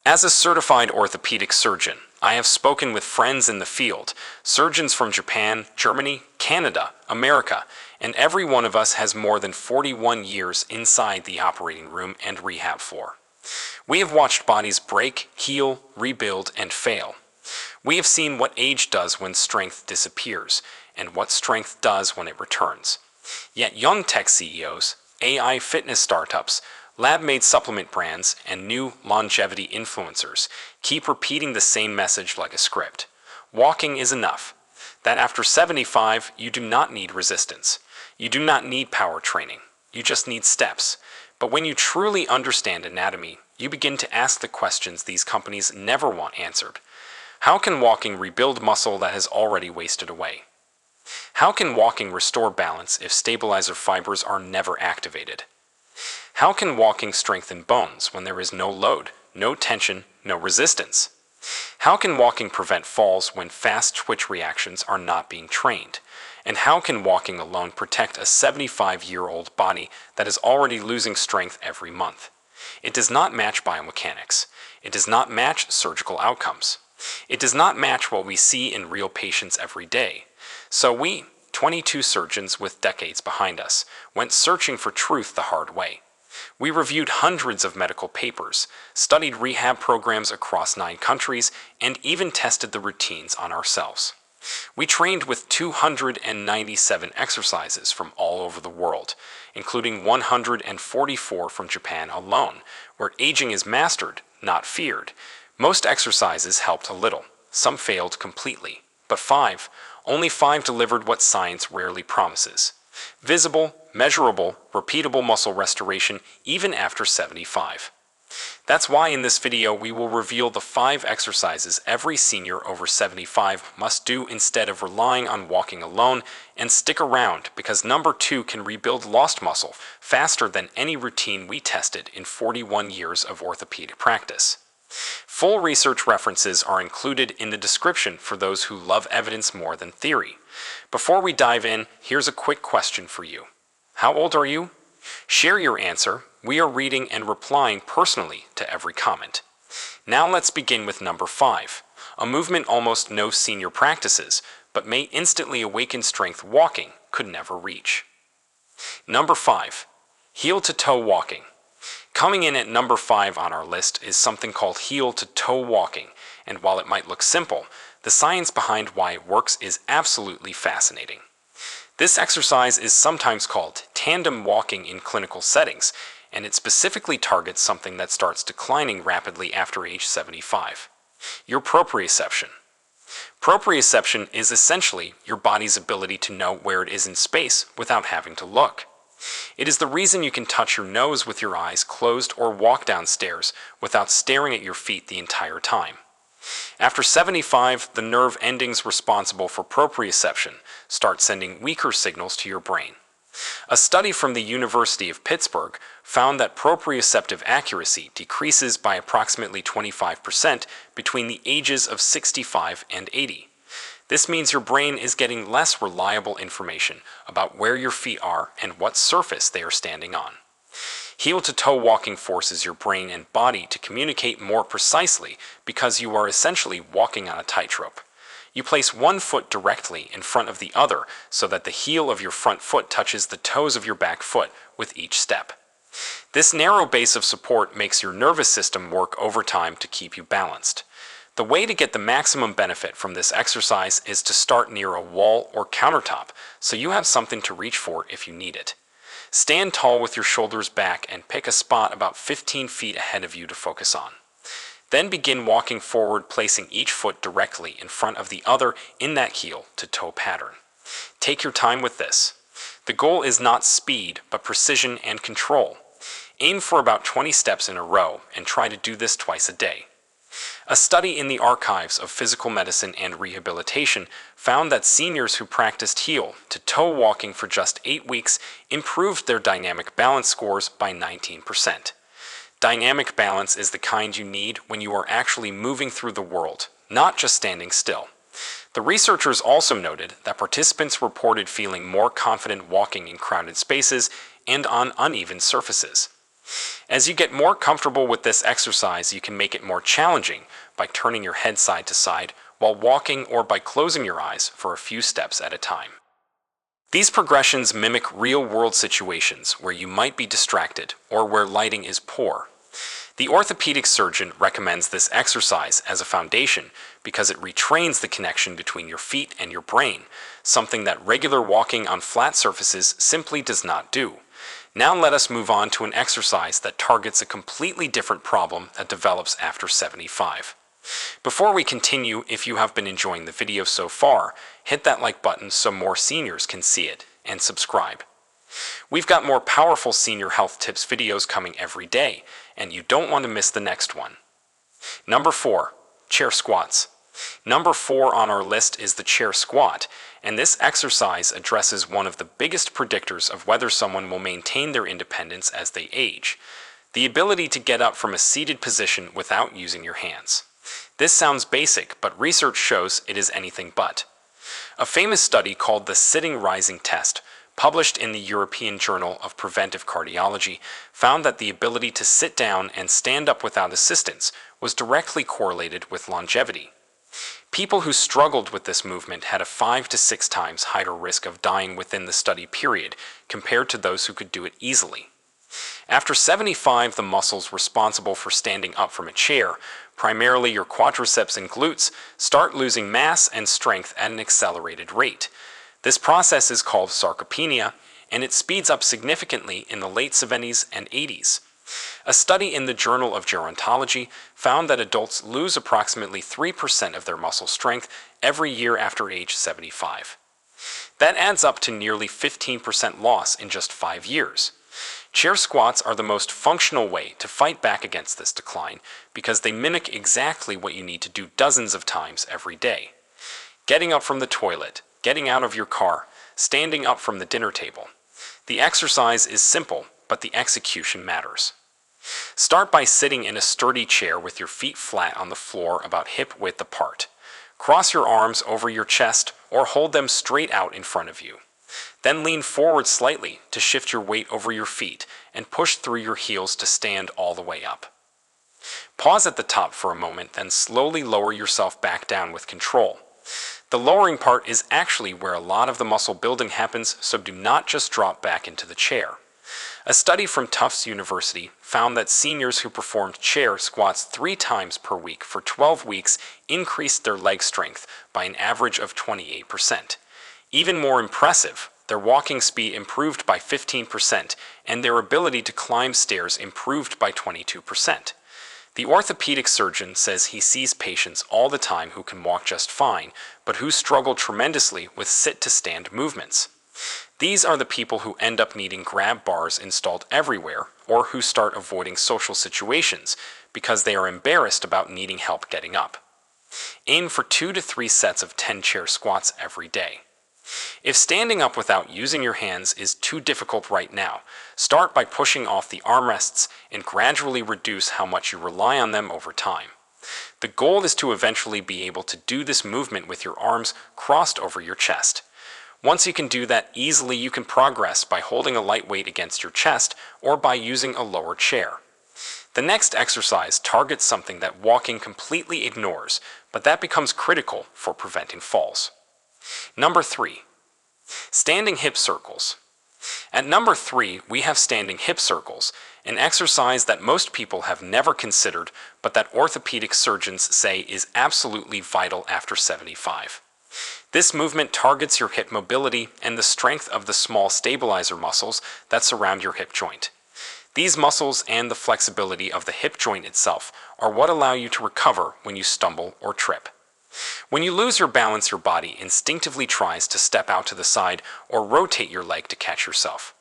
As a certified orthopedic surgeon, I have spoken with friends in the field, surgeons from Japan, Germany, Canada, America, and every one of us has more than 41 years inside the operating room and rehab floor. We have watched bodies break, heal, rebuild, and fail. We have seen what age does when strength disappears, and what strength does when it returns. Yet young tech CEOs, AI fitness startups, lab-made supplement brands, and new longevity influencers keep repeating the same message like a script. Walking is enough. That after 75, you do not need resistance. You do not need power training. You just need steps. But when you truly understand anatomy, you begin to ask the questions these companies never want answered. How can walking rebuild muscle that has already wasted away? How can walking restore balance if stabilizer fibers are never activated? How can walking strengthen bones when there is no load, no tension, no resistance? How can walking prevent falls when fast twitch reactions are not being trained? And how can walking alone protect a 75-year-old body that is already losing strength every month? It does not match biomechanics. It does not match surgical outcomes. It does not match what we see in real patients every day. So we, 22 surgeons with decades behind us, went searching for truth the hard way. We reviewed hundreds of medical papers, studied rehab programs across 9 countries, and even tested the routines on ourselves. We trained with 297 exercises from all over the world, including 144 from Japan alone, where aging is mastered, not feared. Most exercises helped a little, some failed completely, but only 5 delivered what science rarely promises: visible, measurable, repeatable muscle restoration even after 75. That's why in this video we will reveal the 5 exercises every senior over 75 must do instead of relying on walking alone, and stick around because number 2 can rebuild lost muscle faster than any routine we tested in 41 years of orthopedic practice. Full research references are included in the description for those who love evidence more than theory. Before we dive in, here's a quick question for you. How old are you? Share your answer. We are reading and replying personally to every comment. Now let's begin with number 5, a movement almost no senior practices, but may instantly awaken strength walking could never reach. Number 5, heel-to-toe walking. Coming in at number 5 on our list is something called heel-to-toe walking, and while it might look simple, the science behind why it works is absolutely fascinating. This exercise is sometimes called tandem walking in clinical settings, and it specifically targets something that starts declining rapidly after age 75. Your proprioception. Proprioception is essentially your body's ability to know where it is in space without having to look. It is the reason you can touch your nose with your eyes closed or walk downstairs without staring at your feet the entire time. After 75, the nerve endings responsible for proprioception start sending weaker signals to your brain. A study from the University of Pittsburgh found that proprioceptive accuracy decreases by approximately 25% between the ages of 65 and 80. This means your brain is getting less reliable information about where your feet are and what surface they are standing on. Heel-to-toe walking forces your brain and body to communicate more precisely because you are essentially walking on a tightrope. You place one foot directly in front of the other so that the heel of your front foot touches the toes of your back foot with each step. This narrow base of support makes your nervous system work overtime to keep you balanced. The way to get the maximum benefit from this exercise is to start near a wall or countertop so you have something to reach for if you need it. Stand tall with your shoulders back and pick a spot about 15 feet ahead of you to focus on. Then begin walking forward, placing each foot directly in front of the other in that heel-to-toe pattern. Take your time with this. The goal is not speed, but precision and control. Aim for about 20 steps in a row and try to do this twice a day. A study in the archives of physical medicine and rehabilitation found that seniors who practiced heel-to-toe walking for just 8 weeks improved their dynamic balance scores by 19%. Dynamic balance is the kind you need when you are actually moving through the world, not just standing still. The researchers also noted that participants reported feeling more confident walking in crowded spaces and on uneven surfaces. As you get more comfortable with this exercise, you can make it more challenging by turning your head side to side while walking or by closing your eyes for a few steps at a time. These progressions mimic real-world situations where you might be distracted or where lighting is poor. The orthopedic surgeon recommends this exercise as a foundation because it retrains the connection between your feet and your brain, something that regular walking on flat surfaces simply does not do. Now let us move on to an exercise that targets a completely different problem that develops after 75. Before we continue, if you have been enjoying the video so far, hit that like button so more seniors can see it, and subscribe. We've got more powerful senior health tips videos coming every day, and you don't want to miss the next one. Number 4. Chair squats. Number 4 on our list is the chair squat, and this exercise addresses one of the biggest predictors of whether someone will maintain their independence as they age: the ability to get up from a seated position without using your hands. This sounds basic, but research shows it is anything but. A famous study called the Sitting Rising Test, published in the European Journal of Preventive Cardiology, found that the ability to sit down and stand up without assistance was directly correlated with longevity. People who struggled with this movement had a 5 to 6 times higher risk of dying within the study period compared to those who could do it easily. After 75, the muscles responsible for standing up from a chair, primarily your quadriceps and glutes, start losing mass and strength at an accelerated rate. This process is called sarcopenia, and it speeds up significantly in the late 70s and 80s. A study in the Journal of Gerontology found that adults lose approximately 3% of their muscle strength every year after age 75. That adds up to nearly 15% loss in just 5 years. Chair squats are the most functional way to fight back against this decline because they mimic exactly what you need to do dozens of times every day. Getting up from the toilet, getting out of your car, standing up from the dinner table. The exercise is simple, but the execution matters. Start by sitting in a sturdy chair with your feet flat on the floor about hip width apart. Cross your arms over your chest or hold them straight out in front of you. Then lean forward slightly to shift your weight over your feet and push through your heels to stand all the way up. Pause at the top for a moment, then slowly lower yourself back down with control. The lowering part is actually where a lot of the muscle building happens, so do not just drop back into the chair. A study from Tufts University found that seniors who performed chair squats 3 times per week for 12 weeks increased their leg strength by an average of 28%. Even more impressive, their walking speed improved by 15%, and their ability to climb stairs improved by 22%. The orthopedic surgeon says he sees patients all the time who can walk just fine, but who struggle tremendously with sit-to-stand movements. These are the people who end up needing grab bars installed everywhere, or who start avoiding social situations because they are embarrassed about needing help getting up. Aim for 2 to 3 sets of 10 chair squats every day. If standing up without using your hands is too difficult right now, start by pushing off the armrests and gradually reduce how much you rely on them over time. The goal is to eventually be able to do this movement with your arms crossed over your chest. Once you can do that easily, you can progress by holding a light weight against your chest or by using a lower chair. The next exercise targets something that walking completely ignores, but that becomes critical for preventing falls. Number 3. Standing hip circles. At number 3, we have standing hip circles, an exercise that most people have never considered, but that orthopedic surgeons say is absolutely vital after 75. This movement targets your hip mobility and the strength of the small stabilizer muscles that surround your hip joint. These muscles and the flexibility of the hip joint itself are what allow you to recover when you stumble or trip. When you lose your balance, your body instinctively tries to step out to the side or rotate your leg to catch yourself.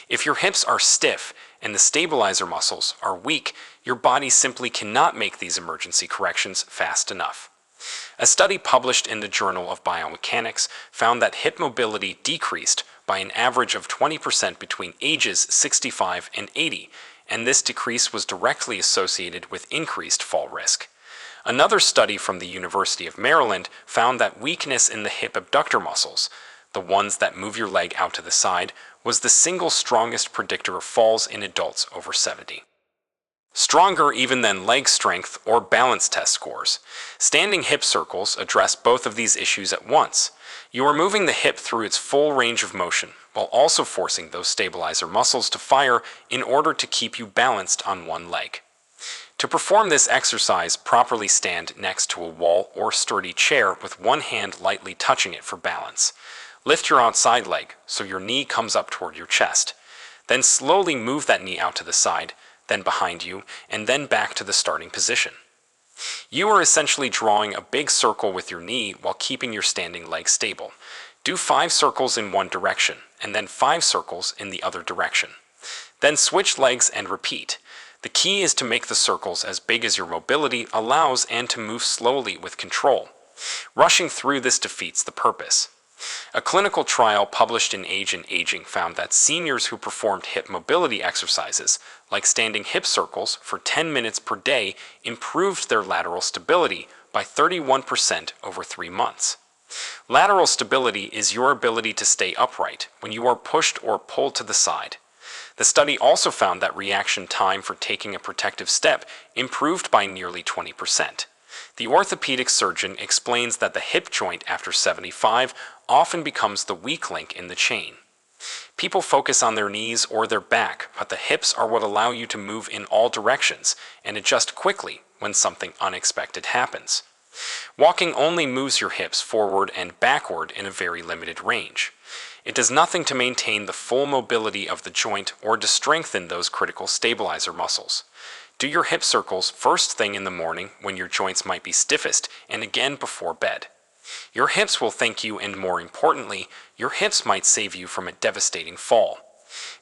If your hips are stiff and the stabilizer muscles are weak, your body simply cannot make these emergency corrections fast enough. A study published in the Journal of Biomechanics found that hip mobility decreased by an average of 20% between ages 65 and 80, and this decrease was directly associated with increased fall risk. Another study from the University of Maryland found that weakness in the hip abductor muscles, the ones that move your leg out to the side, was the single strongest predictor of falls in adults over 70. Stronger even than leg strength or balance test scores. Standing hip circles address both of these issues at once. You are moving the hip through its full range of motion, while also forcing those stabilizer muscles to fire in order to keep you balanced on one leg. To perform this exercise, properly stand next to a wall or sturdy chair with one hand lightly touching it for balance. Lift your outside leg so your knee comes up toward your chest. Then slowly move that knee out to the side, then behind you, and then back to the starting position. You are essentially drawing a big circle with your knee while keeping your standing leg stable. Do 5 circles in one direction, and then 5 circles in the other direction. Then switch legs and repeat. The key is to make the circles as big as your mobility allows and to move slowly with control. Rushing through this defeats the purpose. A clinical trial published in Age and Aging found that seniors who performed hip mobility exercises, like standing hip circles for 10 minutes per day, improved their lateral stability by 31% over 3 months. Lateral stability is your ability to stay upright when you are pushed or pulled to the side. The study also found that reaction time for taking a protective step improved by nearly 20%. The orthopedic surgeon explains that the hip joint after 75 often becomes the weak link in the chain. People focus on their knees or their back, but the hips are what allow you to move in all directions and adjust quickly when something unexpected happens. Walking only moves your hips forward and backward in a very limited range. It does nothing to maintain the full mobility of the joint or to strengthen those critical stabilizer muscles. Do your hip circles first thing in the morning when your joints might be stiffest and again before bed. Your hips will thank you, and more importantly, your hips might save you from a devastating fall.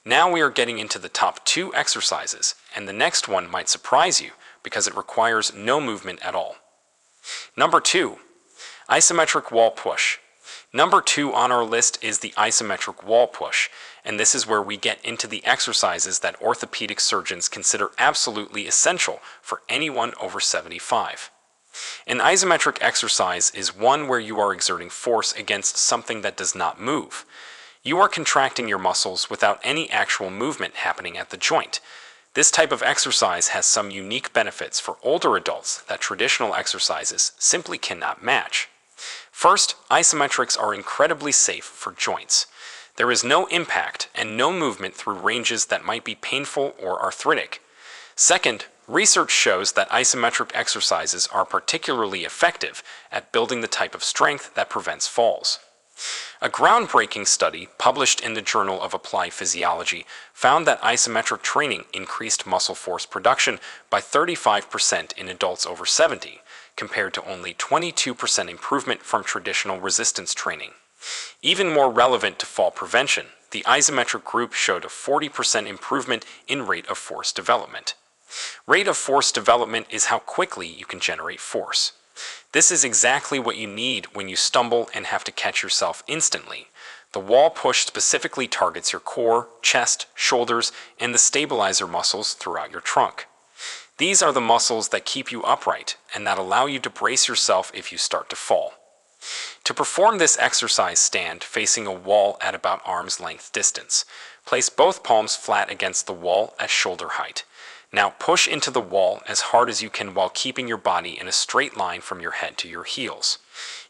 Now we are getting into the top 2 exercises, and the next one might surprise you because it requires no movement at all. Number 2. Isometric wall push. Number 2 on our list is the isometric wall push, and this is where we get into the exercises that orthopedic surgeons consider absolutely essential for anyone over 75. An isometric exercise is one where you are exerting force against something that does not move. You are contracting your muscles without any actual movement happening at the joint. This type of exercise has some unique benefits for older adults that traditional exercises simply cannot match. First, isometrics are incredibly safe for joints. There is no impact and no movement through ranges that might be painful or arthritic. Second, research shows that isometric exercises are particularly effective at building the type of strength that prevents falls. A groundbreaking study published in the Journal of Applied Physiology found that isometric training increased muscle force production by 35% in adults over 70, compared to only 22% improvement from traditional resistance training. Even more relevant to fall prevention, the isometric group showed a 40% improvement in rate of force development. Rate of force development is how quickly you can generate force. This is exactly what you need when you stumble and have to catch yourself instantly. The wall push specifically targets your core, chest, shoulders, and the stabilizer muscles throughout your trunk. These are the muscles that keep you upright and that allow you to brace yourself if you start to fall. To perform this exercise, stand facing a wall at about arm's length distance. Place both palms flat against the wall at shoulder height. Now push into the wall as hard as you can while keeping your body in a straight line from your head to your heels.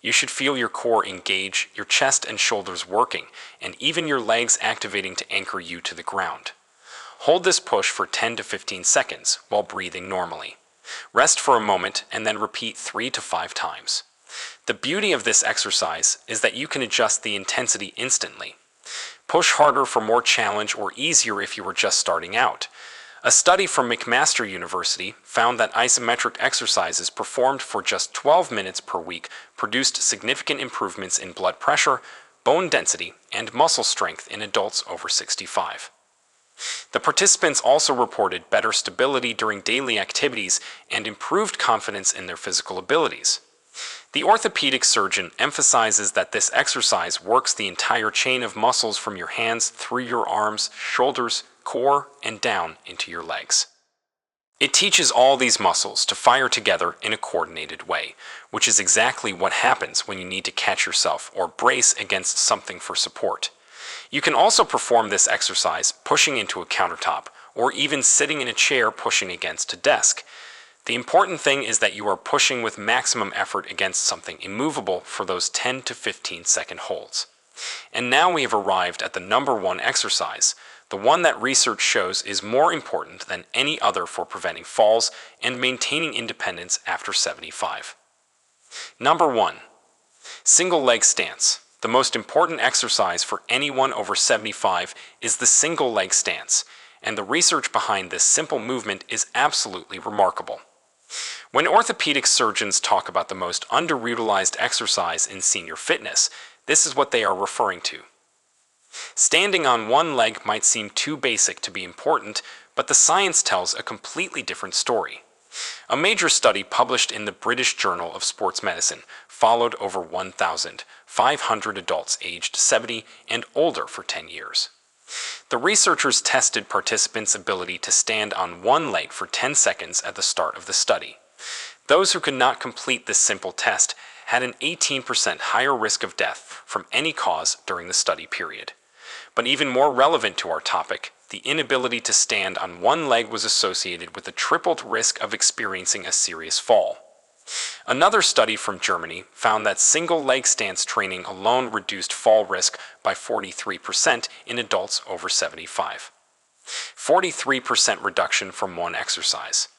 You should feel your core engage, your chest and shoulders working, and even your legs activating to anchor you to the ground. Hold this push for 10 to 15 seconds while breathing normally. Rest for a moment and then repeat 3 to 5 times. The beauty of this exercise is that you can adjust the intensity instantly. Push harder for more challenge or easier if you were just starting out. A study from McMaster University found that isometric exercises performed for just 12 minutes per week produced significant improvements in blood pressure, bone density, and muscle strength in adults over 65. The participants also reported better stability during daily activities and improved confidence in their physical abilities. The orthopedic surgeon emphasizes that this exercise works the entire chain of muscles from your hands through your arms, shoulders, core, and down into your legs. It teaches all these muscles to fire together in a coordinated way, which is exactly what happens when you need to catch yourself or brace against something for support. You can also perform this exercise pushing into a countertop or even sitting in a chair pushing against a desk. The important thing is that you are pushing with maximum effort against something immovable for those 10 to 15-second holds. And now we have arrived at the number one exercise, the one that research shows is more important than any other for preventing falls and maintaining independence after 75. Number 1. Single leg stance. The most important exercise for anyone over 75 is the single leg stance, and the research behind this simple movement is absolutely remarkable. When orthopedic surgeons talk about the most underutilized exercise in senior fitness, this is what they are referring to. Standing on one leg might seem too basic to be important, but the science tells a completely different story. A major study published in the British Journal of Sports Medicine followed over 1,500 adults aged 70 and older for 10 years. The researchers tested participants' ability to stand on one leg for 10 seconds at the start of the study. Those who could not complete this simple test had an 18% higher risk of death from any cause during the study period. But even more relevant to our topic, the inability to stand on one leg was associated with a tripled risk of experiencing a serious fall. Another study from Germany found that single leg stance training alone reduced fall risk by 43% in adults over 75. 43% reduction from one exercise.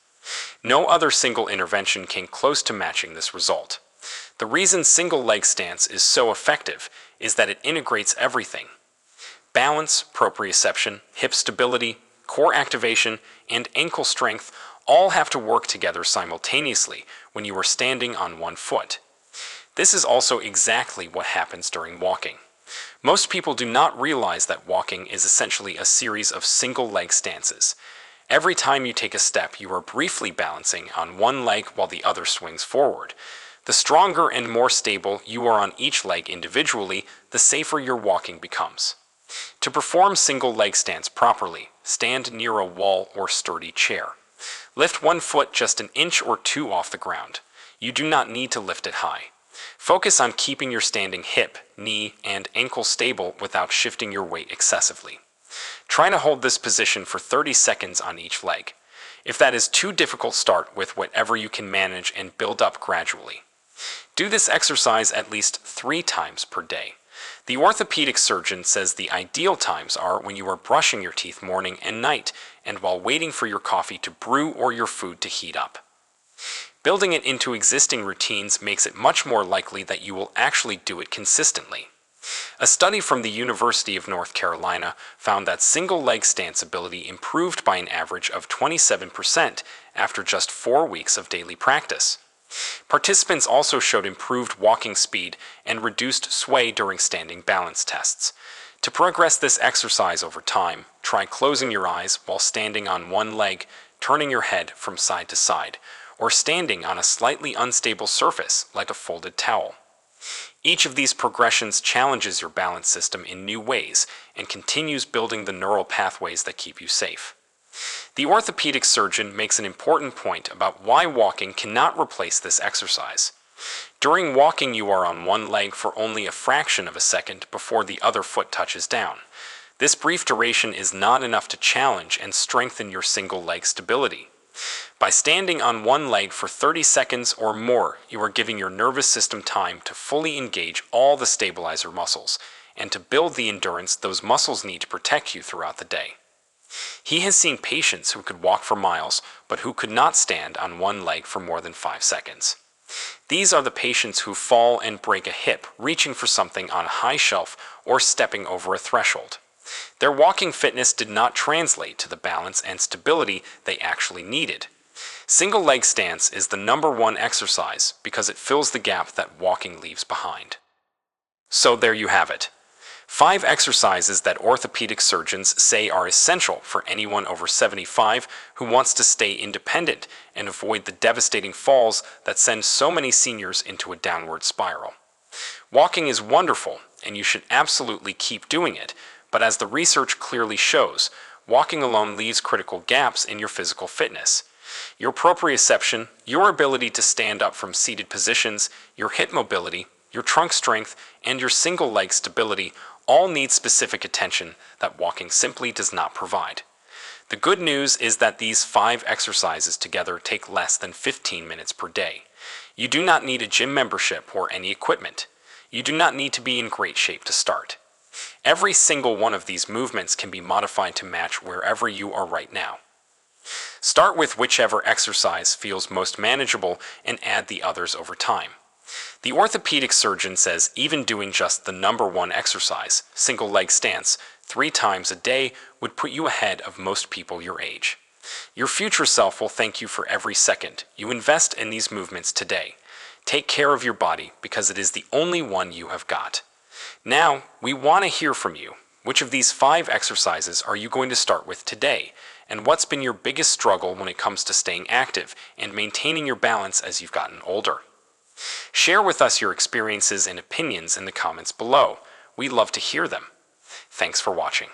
No other single intervention came close to matching this result. The reason single leg stance is so effective is that it integrates everything. Balance, proprioception, hip stability, core activation, and ankle strength all have to work together simultaneously when you are standing on one foot. This is also exactly what happens during walking. Most people do not realize that walking is essentially a series of single leg stances. Every time you take a step, you are briefly balancing on one leg while the other swings forward. The stronger and more stable you are on each leg individually, the safer your walking becomes. To perform single leg stance properly, stand near a wall or sturdy chair. Lift one foot just an inch or two off the ground. You do not need to lift it high. Focus on keeping your standing hip, knee, and ankle stable without shifting your weight excessively. Try to hold this position for 30 seconds on each leg. If that is too difficult, start with whatever you can manage and build up gradually. Do this exercise at least 3 times per day. The orthopedic surgeon says the ideal times are when you are brushing your teeth morning and night, and while waiting for your coffee to brew or your food to heat up. Building it into existing routines makes it much more likely that you will actually do it consistently. A study from the University of North Carolina found that single leg stance ability improved by an average of 27% after just 4 weeks of daily practice. Participants also showed improved walking speed and reduced sway during standing balance tests. To progress this exercise over time, try closing your eyes while standing on one leg, turning your head from side to side, or standing on a slightly unstable surface like a folded towel. Each of these progressions challenges your balance system in new ways and continues building the neural pathways that keep you safe. The orthopedic surgeon makes an important point about why walking cannot replace this exercise. During walking, you are on one leg for only a fraction of a second before the other foot touches down. This brief duration is not enough to challenge and strengthen your single leg stability. By standing on one leg for 30 seconds or more, you are giving your nervous system time to fully engage all the stabilizer muscles and to build the endurance those muscles need to protect you throughout the day. He has seen patients who could walk for miles, but who could not stand on one leg for more than 5 seconds. These are the patients who fall and break a hip reaching for something on a high shelf or stepping over a threshold. Their walking fitness did not translate to the balance and stability they actually needed. Single leg stance is the number one exercise because it fills the gap that walking leaves behind. So there you have it. 5 exercises that orthopedic surgeons say are essential for anyone over 75 who wants to stay independent and avoid the devastating falls that send so many seniors into a downward spiral. Walking is wonderful, and you should absolutely keep doing it, but as the research clearly shows, walking alone leaves critical gaps in your physical fitness. Your proprioception, your ability to stand up from seated positions, your hip mobility, your trunk strength, and your single leg stability all need specific attention that walking simply does not provide. The good news is that these 5 exercises together take less than 15 minutes per day. You do not need a gym membership or any equipment. You do not need to be in great shape to start. Every single one of these movements can be modified to match wherever you are right now. Start with whichever exercise feels most manageable and add the others over time. The orthopedic surgeon says even doing just the number 1 exercise, single leg stance, 3 times a day would put you ahead of most people your age. Your future self will thank you for every second you invest in these movements today. Take care of your body because it is the only one you have got. Now, we want to hear from you. Which of these 5 exercises are you going to start with today? And what's been your biggest struggle when it comes to staying active and maintaining your balance as you've gotten older? Share with us your experiences and opinions in the comments below. We'd love to hear them. Thanks for watching.